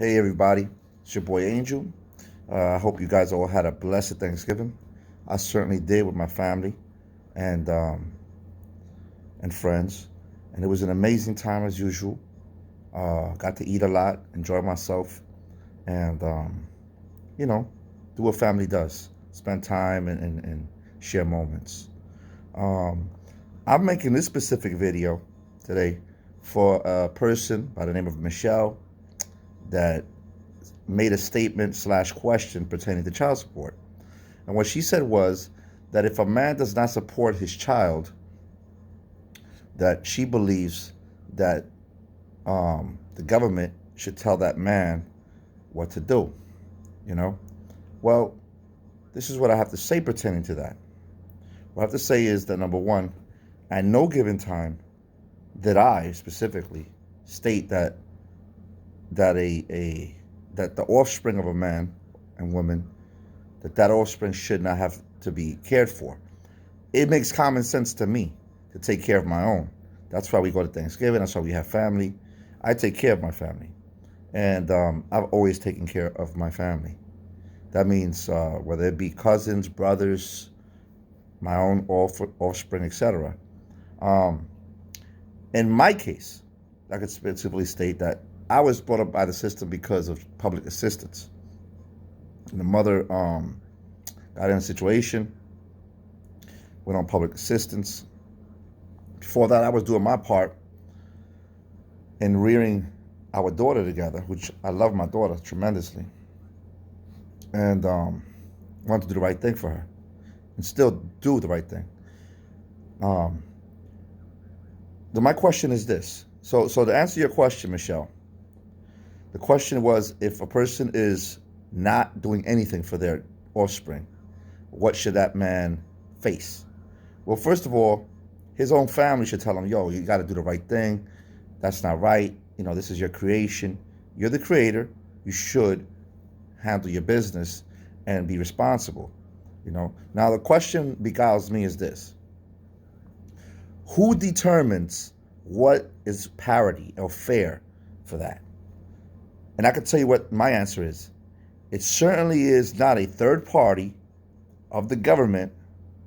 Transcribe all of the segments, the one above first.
Hey everybody, it's your boy Angel. I hope you guys all had a blessed Thanksgiving. I certainly did with my family and and friends, and it was an amazing time as usual. Got to eat a lot, enjoy myself, and you know, do what family does: spend time and share moments. Um, I'm making this specific video today for a person by the name of Michelle that made a statement slash question pertaining to child support. And what she said was that if a man does not support his child, that she believes that the government should tell that man what to do. You know, well, this is what I have to say pertaining to that. What I have to say is that number one, at no given time did I specifically state that that the offspring of a man and woman that offspring should not have to be cared for. It makes common sense to me to take care of my own. That's why we go to Thanksgiving. That's why we have family. I take care of my family, and I've always taken care of my family. That means whether it be cousins, brothers, my own offspring, etc. Um, in my case, I could simply state that I was brought up by the system because of public assistance. And the mother got in a situation, went on public assistance. Before that, I was doing my part in rearing our daughter together, which I love my daughter tremendously, and wanted to do the right thing for her, and still do the right thing. Um, my question is this: so to answer your question, Michelle, the question was if a person is not doing anything for their offspring, what should that man face? Well, first of all, his own family should tell him, yo, you got to do the right thing. That's not right. You know, this is your creation. You're the creator. You should handle your business and be responsible. You know, now the question beguiles me is this: who determines what is parity or fair for that? And I can tell you what my answer is. It certainly is not a third party of the government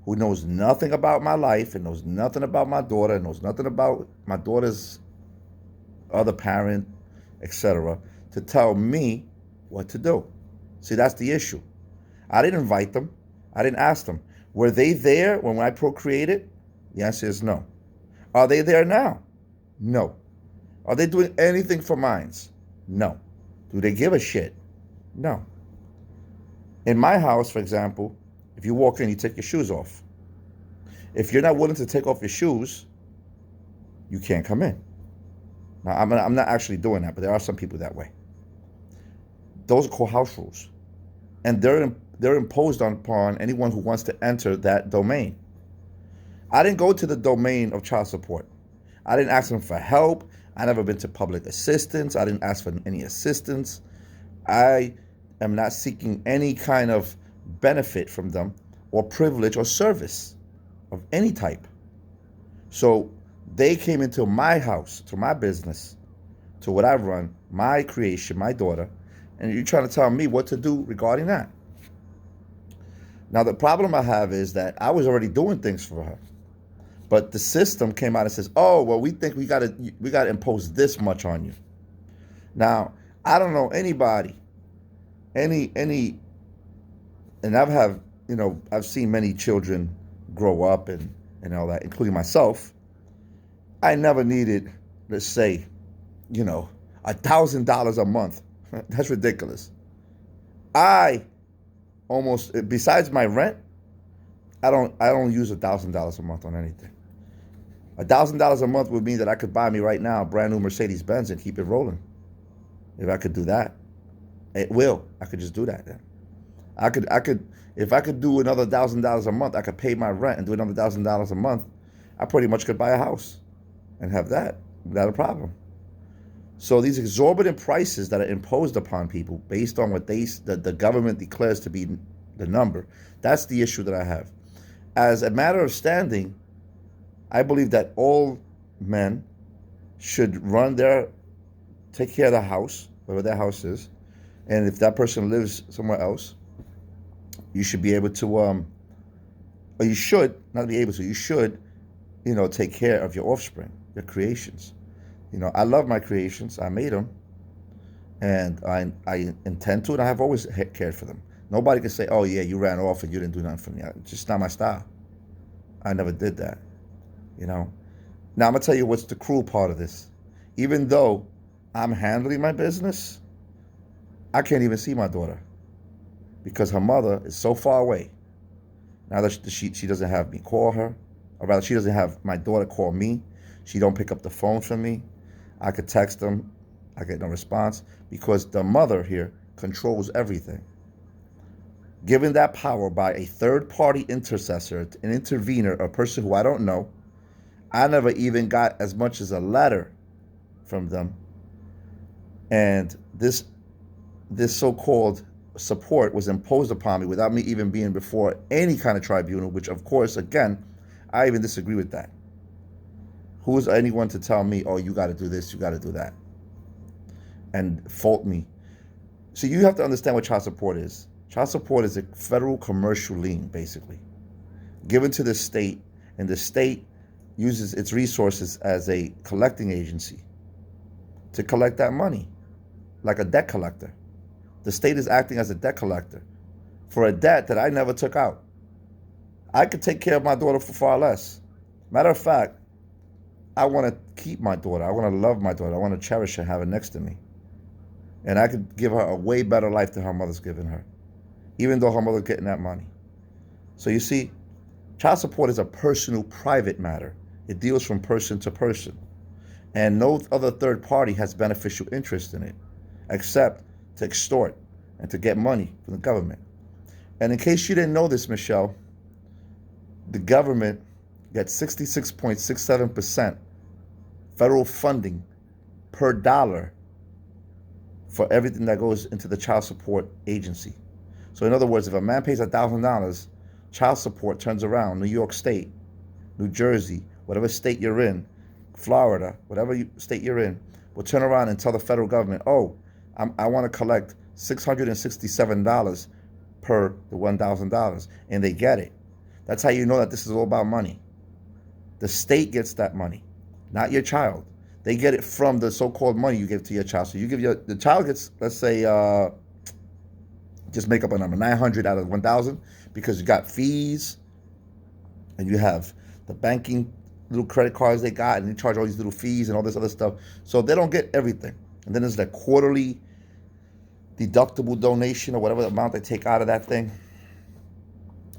who knows nothing about my life and knows nothing about my daughter, and knows nothing about my daughter's other parent, etc., to tell me what to do. See, that's the issue. I didn't invite them. I didn't ask them. Were they there when I procreated? The answer is no. Are they there now? No. Are they doing anything for mines? No. Do they give a shit? No. In my house, for example, if you walk in, you take your shoes off. If you're not willing to take off your shoes, you can't come in. Now, I'm not actually doing that, but there are some people that way. Those are called house rules. And they're imposed upon anyone who wants to enter that domain. I didn't go to the domain of child support. I didn't ask them for help. I never been to public assistance. I didn't ask for any assistance. I am not seeking any kind of benefit from them or privilege or service of any type. So they came into my house, to my business, to what I run, my creation, my daughter, and you're trying to tell me what to do regarding that. Now, the problem I have is that I was already doing things for her, but the system came out and says, "Oh, well, we think we gotta impose this much on you." Now, I don't know anybody, any, and I've seen many children grow up and all that, including myself. I never needed, let's say, $1,000 a month. That's ridiculous. I almost, besides my rent, I don't use $1,000 a month on anything. $1,000 a month would mean that I could buy me right now a brand new Mercedes Benz and keep it rolling. If I could do that, I could just do that then. If I could do another $1,000 a month, I could pay my rent and do another $1,000 a month. I pretty much could buy a house and have that without a problem. So these exorbitant prices that are imposed upon people based on what the government declares to be the number, that's the issue that I have. As a matter of standing, I believe that all men should take care of the house, wherever that house is. And if that person lives somewhere else, you should be able to, or you should, not be able to, you should, take care of your offspring, your creations. I love my creations. I made them, and I intend to, and I have always cared for them. Nobody can say, "Oh yeah, you ran off and you didn't do nothing for me." It's just not my style. I never did that. Now I'm gonna tell you what's the cruel part of this. Even though I'm handling my business, I can't even see my daughter because her mother is so far away. Now that she doesn't have me call her, or rather, she doesn't have my daughter call me. She don't pick up the phone from me. I could text them, I get no response because the mother here controls everything. Given that power by a third-party intercessor, an intervener, a person who I don't know, I never even got as much as a letter from them. And this so-called support was imposed upon me without me even being before any kind of tribunal, which of course, again, I even disagree with that. Who is anyone to tell me, oh, you got to do this, you got to do that, and fault me? So you have to understand what child support is. Child support is a federal commercial lien, basically, given to the state, and the state uses its resources as a collecting agency to collect that money, like a debt collector. The state is acting as a debt collector for a debt that I never took out. I could take care of my daughter for far less. Matter of fact, I want to keep my daughter. I want to love my daughter. I want to cherish her, have her next to me. And I could give her a way better life than her mother's given her, even though her mother's getting that money. So you see, child support is a personal, private matter. It deals from person to person. And no other third party has beneficial interest in it, except to extort and to get money from the government. And in case you didn't know this, Michelle, the government gets 66.67% federal funding per dollar for everything that goes into the child support agency. So in other words, if a man pays $1,000, child support turns around, New York State, New Jersey, whatever state you're in, Florida, whatever state you're in, will turn around and tell the federal government, oh, I want to collect $667 per the $1,000, and they get it. That's how you know that this is all about money. The state gets that money, not your child. They get it from the so-called money you give to your child. So you give the child gets, let's say, just make up a number, 900 out of 1,000, because you got fees, and you have the banking little credit cards they got, and they charge all these little fees and all this other stuff. So they don't get everything. And then there's that quarterly deductible donation or whatever amount they take out of that thing.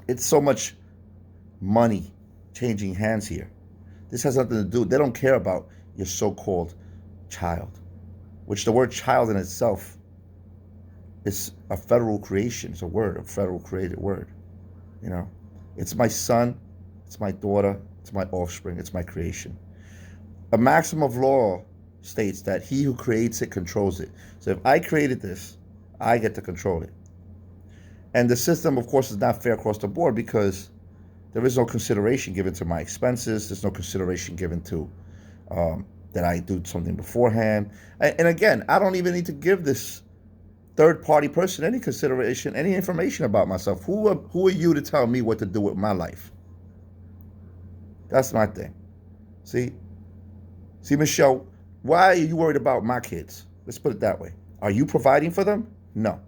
It's so much money changing hands here. This has nothing to do, they don't care about your so-called child, which the word child in itself is a federal creation. It's a federal created word. It's my son, it's my daughter, it's my offspring, it's my creation. A maxim of law states that he who creates it controls it. So if I created this, I get to control it. And the system, of course, is not fair across the board because there is no consideration given to my expenses. There's no consideration given to that I do something beforehand. And again, I don't even need to give this third-party person any consideration, any information about myself. Who are you to tell me what to do with my life? That's my thing. See, Michelle, why are you worried about my kids? Let's put it that way. Are you providing for them? No.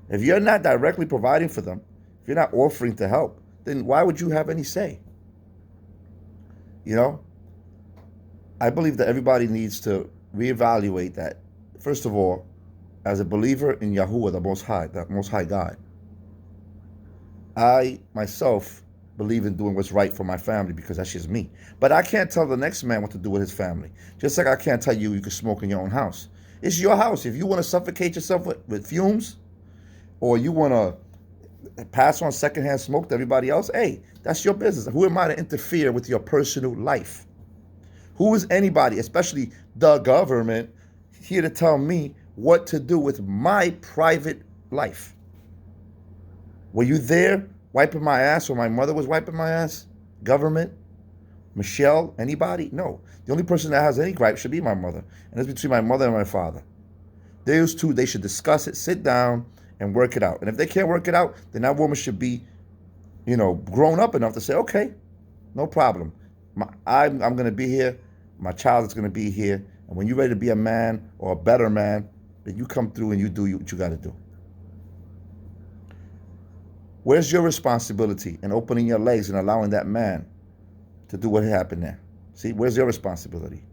If you're not directly providing for them, if you're not offering to help, then why would you have any say? I believe that everybody needs to reevaluate that. First of all, as a believer in Yahuwah, the Most High God, I myself believe in doing what's right for my family because that's just me. But I can't tell the next man what to do with his family. Just like I can't tell you can smoke in your own house. It's your house. If you want to suffocate yourself with fumes, or you want to pass on secondhand smoke to everybody else, hey, that's your business. Who am I to interfere with your personal life? Who is anybody, especially the government, here to tell me what to do with my private life? Were you there wiping my ass or my mother was wiping my ass? Government? Michelle? Anybody? No. The only person that has any gripe should be my mother. And it's between my mother and my father. Those two, they should discuss it, sit down, and work it out. And if they can't work it out, then that woman should be, grown up enough to say, okay, no problem. I'm going to be here. My child is going to be here. And when you're ready to be a man or a better man, then you come through and you do what you got to do. Where's your responsibility in opening your legs and allowing that man to do what happened there? See, where's your responsibility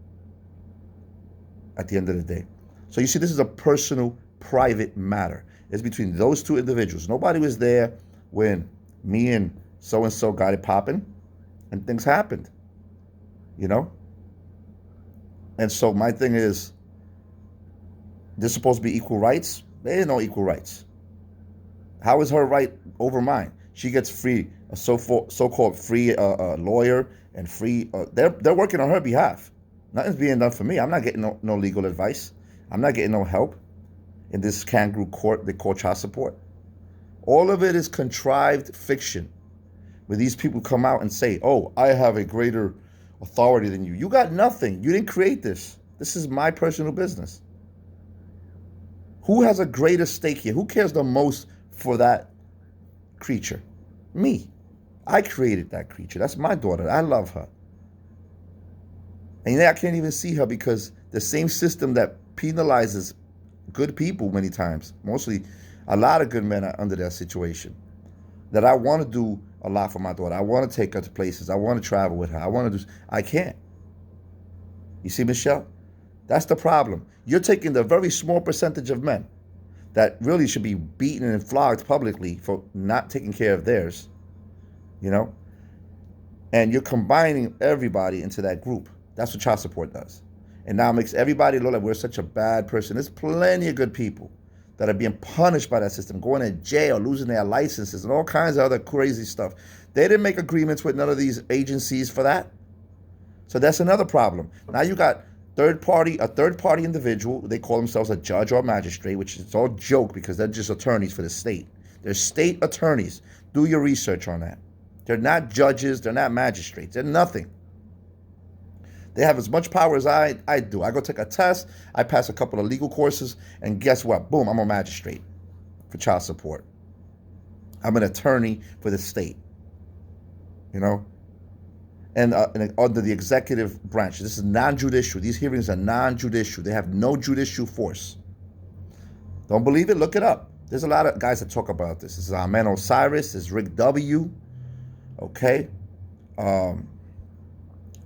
at the end of the day? So you see, this is a personal, private matter. It's between those two individuals. Nobody was there when me and so-and-so got it popping and things happened, And so my thing is, there's supposed to be equal rights. There ain't no equal rights. How is her right over mine? She gets free, a so-called free lawyer and free. They're working on her behalf. Nothing's being done for me. I'm not getting no legal advice. I'm not getting no help in this kangaroo court they call child support. All of it is contrived fiction, where these people come out and say, "Oh, I have a greater authority than you." You got nothing. You didn't create this. This is my personal business. Who has a greater stake here? Who cares the most for that creature? Me. I created that creature. That's my daughter. I love her. And I can't even see her because the same system that penalizes good people many times, mostly a lot of good men are under that situation, that I want to do a lot for my daughter. I want to take her to places. I want to travel with her. I can't. You see, Michelle? That's the problem. You're taking the very small percentage of men that really should be beaten and flogged publicly for not taking care of theirs, and you're combining everybody into that group. That's what child support does. And now it makes everybody look like we're such a bad person. There's plenty of good people that are being punished by that system, going to jail, losing their licenses, and all kinds of other crazy stuff. They didn't make agreements with none of these agencies for that. So that's another problem. Now you got a third party individual. They call themselves a judge or a magistrate, which is all joke because they're just attorneys for the state. They're state attorneys. Do your research on that. They're not judges. They're not magistrates. They're nothing. They have as much power as I do. I go take a test. I pass a couple of legal courses. And guess what? Boom, I'm a magistrate for child support. I'm an attorney for the state. And under the executive branch. This is non-judicial. These hearings are non-judicial. They have no judicial force. Don't believe it? Look it up. There's a lot of guys that talk about this. This is Ahmed Osiris. This is Rick W. Okay?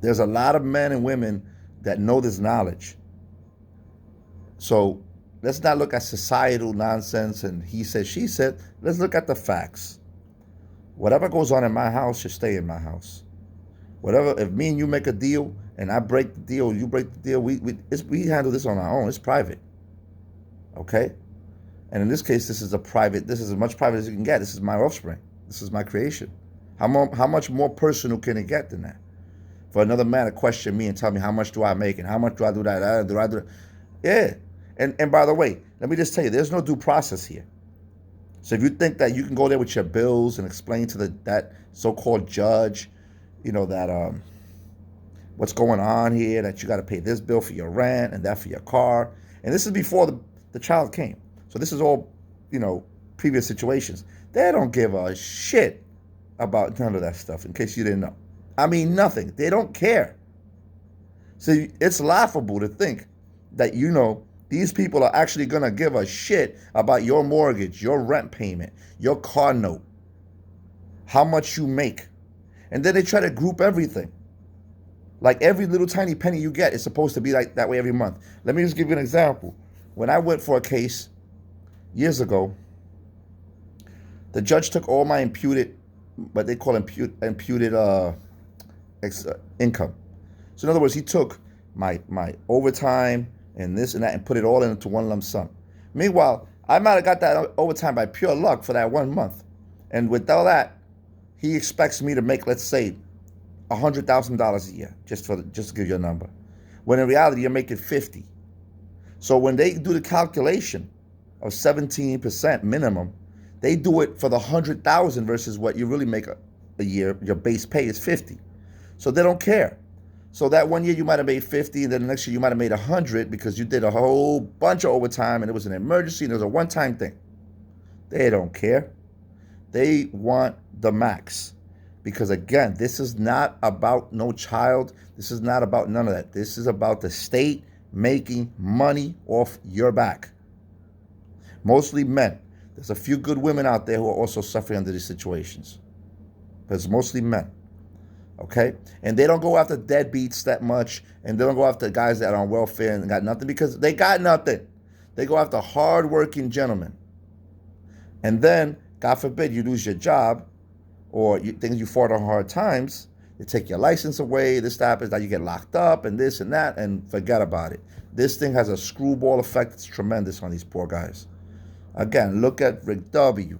There's a lot of men and women that know this knowledge. So let's not look at societal nonsense and he said, she said. Let's look at the facts. Whatever goes on in my house should stay in my house. Whatever, if me and you make a deal and I break the deal, you break the deal, we handle this on our own. It's private. Okay? And in this case, this is as much private as you can get. This is my offspring. This is my creation. How much more personal can it get than that? For another man to question me and tell me how much do I make and how much do I do that? Do I do that? Yeah. And by the way, let me just tell you, there's no due process here. So if you think that you can go there with your bills and explain to that so-called judge, that what's going on here, that you got to pay this bill for your rent and that for your car. And this is before the child came. So this is all, previous situations. They don't give a shit about none of that stuff, in case you didn't know. I mean, nothing. They don't care. So it's laughable to think that, these people are actually going to give a shit about your mortgage, your rent payment, your car note, how much you make. And then they try to group everything. Like every little tiny penny you get is supposed to be like that way every month. Let me just give you an example. When I went for a case years ago, the judge took all my imputed, what they call imputed income. So in other words, he took my overtime and this and that and put it all into one lump sum. Meanwhile, I might have got that overtime by pure luck for that 1 month. And with all that, he expects me to make, let's say, $100,000 a year, just to give you a number. When in reality, you're making 50. So when they do the calculation of 17% minimum, they do it for the 100,000 versus what you really make a year. Your base pay is 50. So they don't care. So that one year you might have made 50, and then the next year you might have made 100 because you did a whole bunch of overtime and it was an emergency and it was a one-time thing. They don't care. They want the max. Because again, this is not about no child. This is not about none of that. This is about the state making money off your back. Mostly men. There's a few good women out there who are also suffering under these situations. But it's mostly men. Okay? And they don't go after deadbeats that much, and they don't go after guys that are on welfare and got nothing because they got nothing. They go after hard-working gentlemen. And then, God forbid, you lose your job or things you fought on hard times, they take your license away, this happens, that you get locked up and this and that, and forget about it. This thing has a screwball effect. It's tremendous on these poor guys. Again, look at Rick W.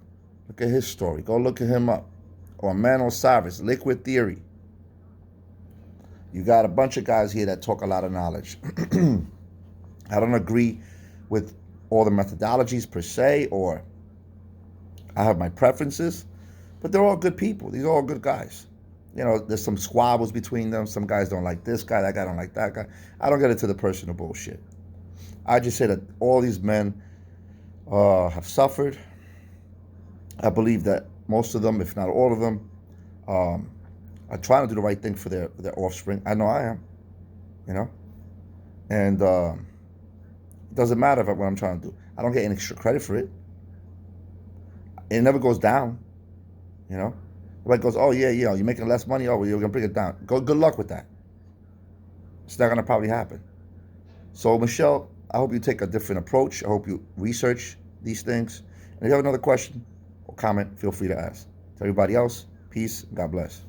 Look at his story. Go look at him up. Or Manuel Cyrus, Liquid Theory. You got a bunch of guys here that talk a lot of knowledge. I don't agree with all the methodologies per se, or I have my preferences, but they're all good people. These are all good guys. You know, there's some squabbles between them. Some guys don't like this guy. That guy don't like that guy. I don't get into the personal bullshit. I just say that all these men have suffered. I believe that most of them, if not all of them, are trying to do the right thing for their offspring. I know I am, you know. And it doesn't matter what I'm trying to do. I don't get any extra credit for it. It never goes down, you know. Everybody goes, oh, yeah, you're making less money. Oh, well, you're going to bring it down. Good luck with that. It's not going to probably happen. So, Michelle, I hope you take a different approach. I hope you research these things. And if you have another question or comment, feel free to ask. To everybody else, peace. God bless.